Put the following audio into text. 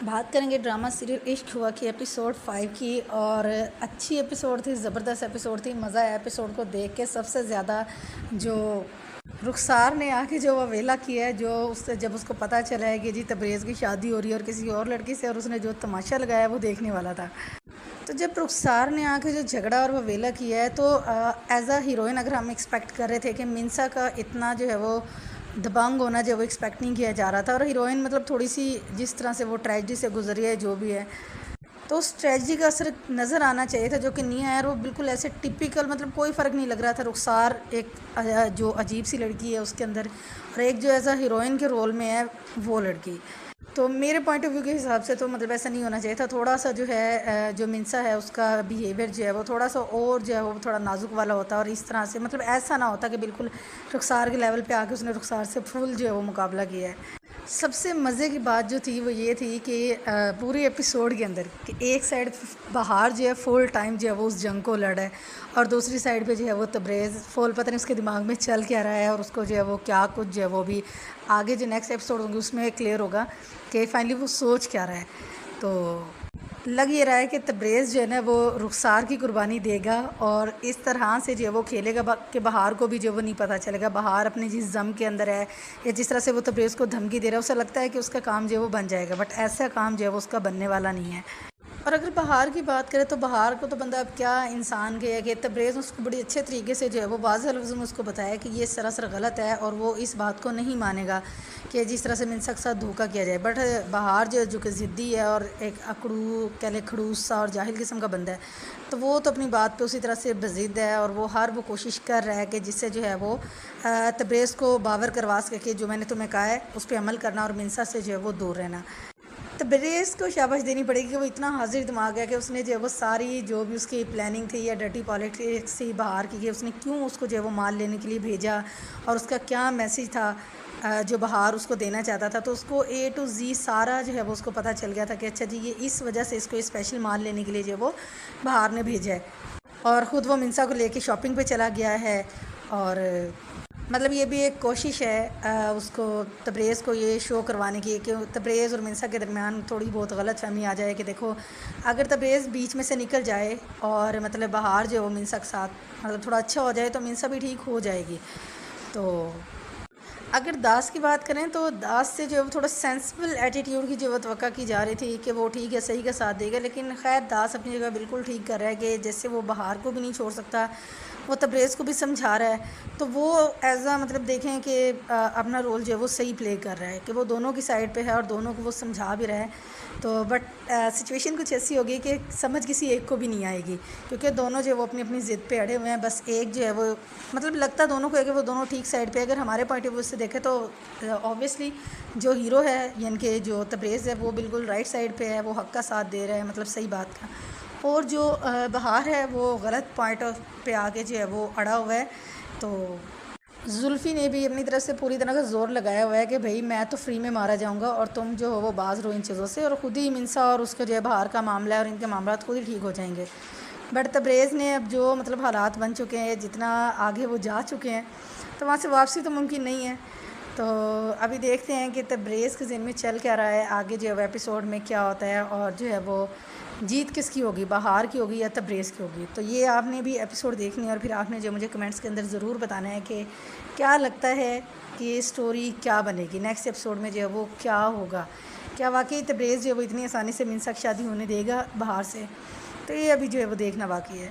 بات کریں گے ڈرامہ سیریل عشق ہوا کی ایپیسوڈ 5 کی، اور اچھی ایپیسوڈ تھی، زبردست ایپیسوڈ تھی، مزہ آیا ایپیسوڈ کو دیکھ کے۔ سب سے زیادہ جو رخسار نے آ کے جو ویلا کیا ہے، جو اس سے جب اس کو پتہ چلا ہے کہ جی تبریز کی شادی ہو رہی ہے اور کسی اور لڑکی سے، اور اس نے جو تماشا لگایا وہ دیکھنے والا تھا۔ تو جب رخسار نے آ کے جو جھگڑا اور وہ ویلا کیا ہے، تو ایز اے ہیروئن اگر ہم ایکسپیکٹ کر رہے تھے کہ منسا کا اتنا جو ہے وہ دبنگ ہونا جو وہ ایکسپیکٹ نہیں کیا جا رہا تھا، اور ہیروئن مطلب تھوڑی سی جس طرح سے وہ ٹریجڈی سے گزری ہے جو بھی ہے، تو اس ٹریجڈی کا اثر نظر آنا چاہیے تھا، جو کہ نہیں آیا۔ اور وہ بالکل ایسے ٹپیکل، مطلب کوئی فرق نہیں لگ رہا تھا۔ رخسار ایک جو عجیب سی لڑکی ہے اس کے اندر، اور ایک جو ایز اے ہیروئن کے رول میں ہے وہ لڑکی، تو میرے پوائنٹ آف ویو کے حساب سے تو مطلب ایسا نہیں ہونا چاہیے تھا۔ تھوڑا سا جو ہے جو منسا ہے اس کا بیہیویئر جو ہے وہ تھوڑا سا اور جو ہے وہ تھوڑا نازک والا ہوتا، اور اس طرح سے مطلب ایسا نہ ہوتا کہ بالکل رخسار کے لیول پہ آ کے اس نے رخسار سے فل جو ہے وہ مقابلہ کیا ہے۔ سب سے مزے کی بات جو تھی وہ یہ تھی کہ پورے ایپیسوڈ کے اندر کہ ایک سائڈ بہار جو ہے فل ٹائم جو ہے وہ اس جنگ کو لڑ ہے، اور دوسری سائڈ پہ جو ہے وہ تبریز فل پتہ نہیں اس کے دماغ میں چل کیا رہا ہے، اور اس کو جو ہے وہ کیا کچھ جو ہے وہ بھی آگے جو نیکسٹ ایپیسوڈ ہوں گے اس میں کلیئر ہوگا کہ فائنلی وہ سوچ کیا رہا ہے۔ تو لگ یہ رہا ہے کہ تبریز جو ہے نا وہ رخسار کی قربانی دے گا، اور اس طرح سے جو ہے وہ کھیلے گا کہ بہار کو بھی جو وہ نہیں پتہ چلے گا۔ بہار اپنے جس زم کے اندر ہے یا جس طرح سے وہ تبریز کو دھمکی دے رہا ہے، اسے لگتا ہے کہ اس کا کام جو ہے وہ بن جائے گا، بٹ ایسا کام جو ہے وہ اس کا بننے والا نہیں ہے۔ اور اگر بہار کی بات کریں تو بہار کو تو بندہ اب کیا انسان کے ہے کہ تبریز اس کو بڑی اچھے طریقے سے جو ہے وہ واضح لفظوں میں اس کو بتایا کہ یہ سراسر غلط ہے، اور وہ اس بات کو نہیں مانے گا کہ جس طرح سے منسا کے ساتھ دھوکہ کیا جائے۔ بٹ بہار جو کہ ضدی ہے اور ایک اکڑو کہہ لے کھڑوس سا اور جاہل قسم کا بندہ ہے، تو وہ تو اپنی بات پہ اسی طرح سے بضد ہے، اور وہ ہر وہ کوشش کر رہا ہے کہ جس سے جو ہے وہ تبریز کو باور کروا سکے کہ جو میں نے تمہیں کہا ہے اس پہ عمل کرنا، اور منسا سے جو ہے وہ دور رہنا۔ تبریز کو شاباش دینی پڑے گی کہ وہ اتنا حاضر دماغ ہے کہ اس نے جو ہے وہ ساری جو بھی اس کی پلاننگ تھی یا ڈرٹی پالیٹکس تھی بہار کی، کہ اس نے کیوں اس کو جو ہے وہ مال لینے کے لیے بھیجا، اور اس کا کیا میسیج تھا جو بہار اس کو دینا چاہتا تھا، تو اس کو اے ٹو زی سارا جو ہے وہ اس کو پتہ چل گیا تھا کہ اچھا جی یہ اس وجہ سے اس کو اسپیشل مال لینے کے لیے جو ہے وہ بہار نے بھیجا ہے، اور خود وہ منسا کو لے کے شاپنگ پہ چلا گیا ہے۔ اور مطلب یہ بھی ایک کوشش ہے اس کو تبریز کو یہ شو کروانے کی کہ تبریز اور منسا کے درمیان تھوڑی بہت غلط فہمی آ جائے کہ دیکھو اگر تبریز بیچ میں سے نکل جائے اور مطلب بہار جو ہے وہ منسا کے ساتھ مطلب تھوڑا اچھا ہو جائے تو منسا بھی ٹھیک ہو جائے گی۔ تو اگر داس کی بات کریں تو داس سے جو ہے وہ تھوڑا سینسبل ایٹیٹیوڈ کی جو وہ توقع کی جا رہی تھی کہ وہ ٹھیک ہے صحیح کا ساتھ دے گا، لیکن خیر داس اپنی جگہ بالکل ٹھیک کر رہا ہے کہ جیسے وہ بہار کو بھی نہیں چھوڑ سکتا، وہ تبریز کو بھی سمجھا رہا ہے، تو وہ ایز اے مطلب دیکھیں کہ اپنا رول جو ہے وہ صحیح پلے کر رہا ہے کہ وہ دونوں کی سائڈ پہ ہے اور دونوں کو وہ سمجھا بھی رہا ہے۔ تو بٹ سچویشن کچھ ایسی ہوگی کہ سمجھ کسی ایک کو بھی نہیں آئے گی، کیونکہ دونوں جو ہے وہ اپنی اپنی ضد پہ اڑے ہوئے ہیں۔ بس ایک جو ہے وہ مطلب لگتا دونوں کو ہے کہ وہ دونوں ٹھیک سائڈ پہ، اگر ہمارے پوائنٹ آف ویو سے دیکھیں تو اوبویسلی جو ہیرو ہے یعنی کہ جو تبریز ہے وہ بالکل رائٹ سائڈ پہ ہے، وہ حق کا ساتھ دے رہا ہے، مطلب صحیح بات کا، اور جو بہار ہے وہ غلط پوائنٹ پہ آگے جو ہے وہ اڑا ہوا ہے۔ تو زلفی نے بھی اپنی طرف سے پوری طرح کا زور لگایا ہوا ہے کہ بھئی میں تو فری میں مارا جاؤں گا اور تم جو ہو وہ باز رہو ان چیزوں سے، اور خود ہی منسا اور اس کا جو ہے بہار کا معاملہ ہے اور ان کے معاملات خود ہی ٹھیک ہو جائیں گے۔ بٹ تبریز نے اب جو مطلب حالات بن چکے ہیں، جتنا آگے وہ جا چکے ہیں، تو وہاں سے واپسی تو ممکن نہیں ہے۔ تو ابھی دیکھتے ہیں کہ تبریز کے ذہن میں چل کیا رہا ہے، آگے جو ہے وہ ایپیسوڈ میں کیا ہوتا ہے، اور جو ہے وہ جیت کس کی ہوگی، بہار کی ہوگی یا تبریز کی ہوگی۔ تو یہ آپ نے بھی ایپیسوڈ دیکھنی ہے، اور پھر آپ نے جو مجھے کمنٹس کے اندر ضرور بتانا ہے کہ کیا لگتا ہے کہ یہ اسٹوری کیا بنے گی، نیکسٹ ایپیسوڈ میں جو ہے وہ کیا ہوگا، کیا واقعی تبریز جو ہے وہ اتنی آسانی سے منسا کی شادی ہونے دے گا بہار سے؟ تو یہ ابھی جو ہے وہ دیکھنا باقی ہے۔